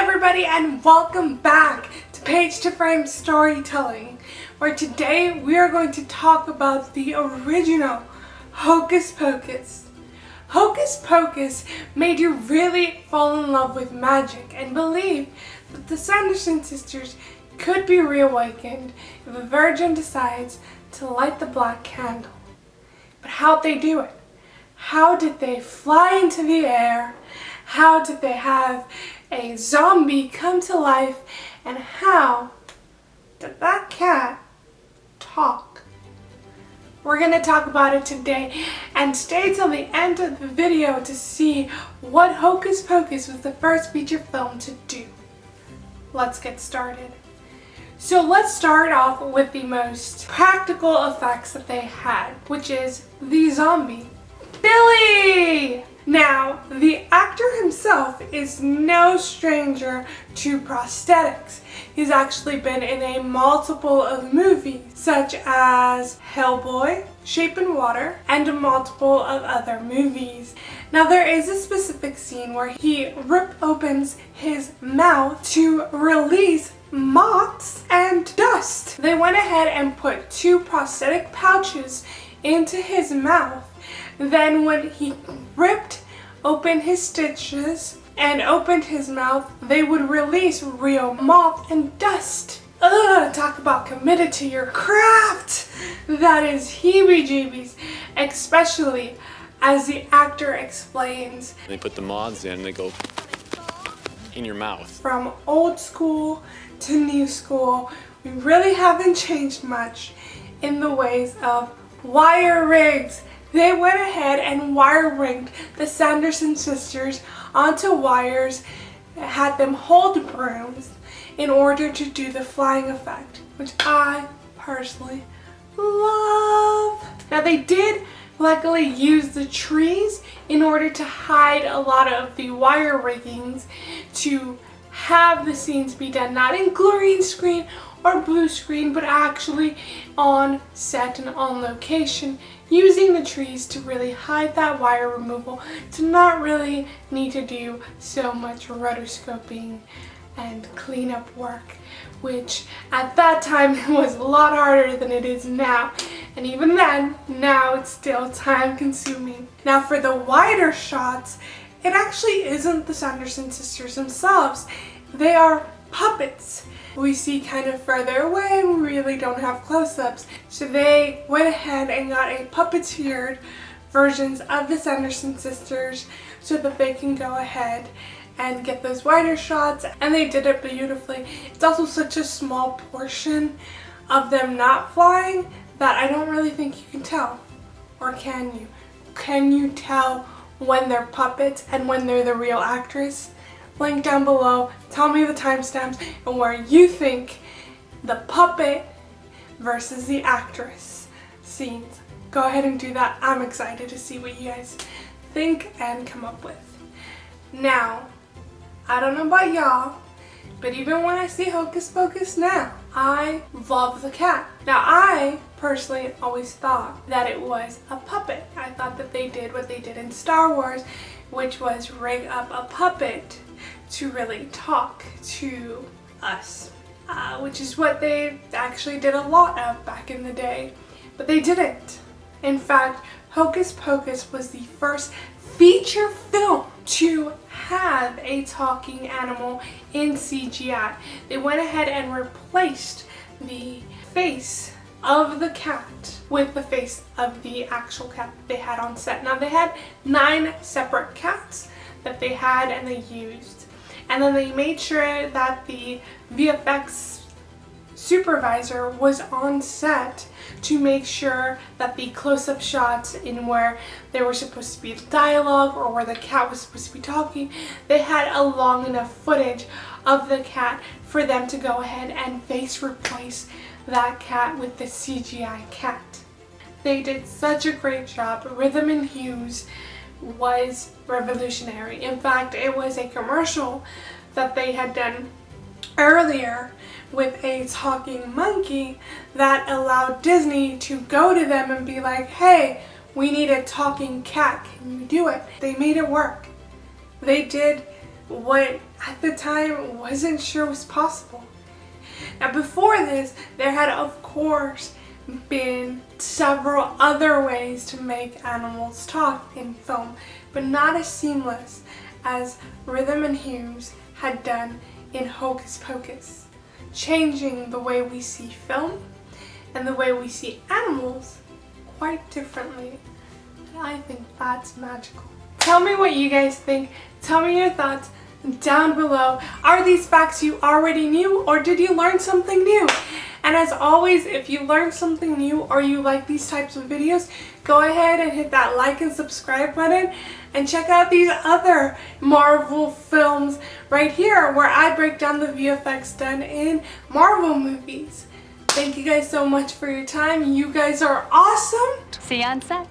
everybody, and welcome back to Page to Frame Storytelling, where today we are going to talk about the original Hocus Pocus. Hocus Pocus made you really fall in love with magic and believe that the Sanderson sisters could be reawakened if a virgin decides to light the black candle. But how'd they do it? How did they fly into the air? How did they have a zombie come to life? And how did that cat talk? We're going to talk about it today, and stay till the end of the video to see what Hocus Pocus was the first feature film to do. Let's get started. So let's start off with the most practical effects that they had, which is the zombie, Billy! Now, the actor himself is no stranger to prosthetics. He's actually been in a multiple of movies, such as Hellboy, Shape and Water, and a multiple of other movies. Now, there is a specific scene where he opens his mouth to release moths and dust. They went ahead and put 2 prosthetic pouches into his mouth. Then when he ripped open his stitches and opened his mouth, they would release real moth and dust. Ugh, talk about committed to your craft. That is heebie-jeebies, especially as the actor explains. They put the moths in and they go in your mouth. From old school to new school, we really haven't changed much in the ways of wire rigs. They went ahead and wire rigged the Sanderson sisters onto wires, had them hold brooms in order to do the flying effect, which I personally love. Now, they did luckily use the trees in order to hide a lot of the wire riggings to have the scenes be done not in green screen or blue screen, but actually on set and on location, using the trees to really hide that wire removal, to not really need to do so much rotoscoping and cleanup work, which at that time was a lot harder than it is now. And even then, now it's still time consuming. Now, for the wider shots, it actually isn't the Sanderson sisters themselves. They are puppets. We see kind of further away and we really don't have close-ups. So they went ahead and got a puppeteered versions of the Sanderson sisters so that they can go ahead and get those wider shots, and they did it beautifully. It's also such a small portion of them not flying that I don't really think you can tell. Or can you? Can you tell when they're puppets and when they're the real actress? Link down below, tell me the timestamps and where you think the puppet versus the actress scenes. Go ahead and do that. I'm excited to see what you guys think and come up with. Now, I don't know about y'all, but even when I see Hocus Pocus now, I love the cat. Now, I personally always thought that it was a puppet. I thought that they did what they did in Star Wars, which was rig up a puppet to really talk to us, which is what they actually did a lot of back in the day, but they didn't. In fact, Hocus Pocus was the first feature film to have a talking animal in CGI. They went ahead and replaced the face of the cat with the face of the actual cat they had on set. Now, they had 9 separate cats that they had and they used. And then they made sure that the VFX supervisor was on set to make sure that the close-up shots in where there were supposed to be dialogue or where the cat was supposed to be talking, they had a long enough footage of the cat for them to go ahead and face replace that cat with the CGI cat. They did such a great job. Rhythm and Hues was revolutionary. In fact, it was a commercial that they had done earlier with a talking monkey that allowed Disney to go to them and be like, hey, we need a talking cat, can you do it? They made it work. They did what at the time wasn't sure was possible. Now before this, there had of course been several other ways to make animals talk in film, but not as seamless as Rhythm and Hues had done in Hocus Pocus, changing the way we see film and the way we see animals quite differently. And I think that's magical. Tell me what you guys think. Tell me your thoughts down below. Are these facts you already knew, or did you learn something new? And as always, if you learned something new or you like these types of videos, go ahead and hit that like and subscribe button and check out these other Marvel films right here where I break down the VFX done in Marvel movies. Thank you guys so much for your time. You guys are awesome. See you on set.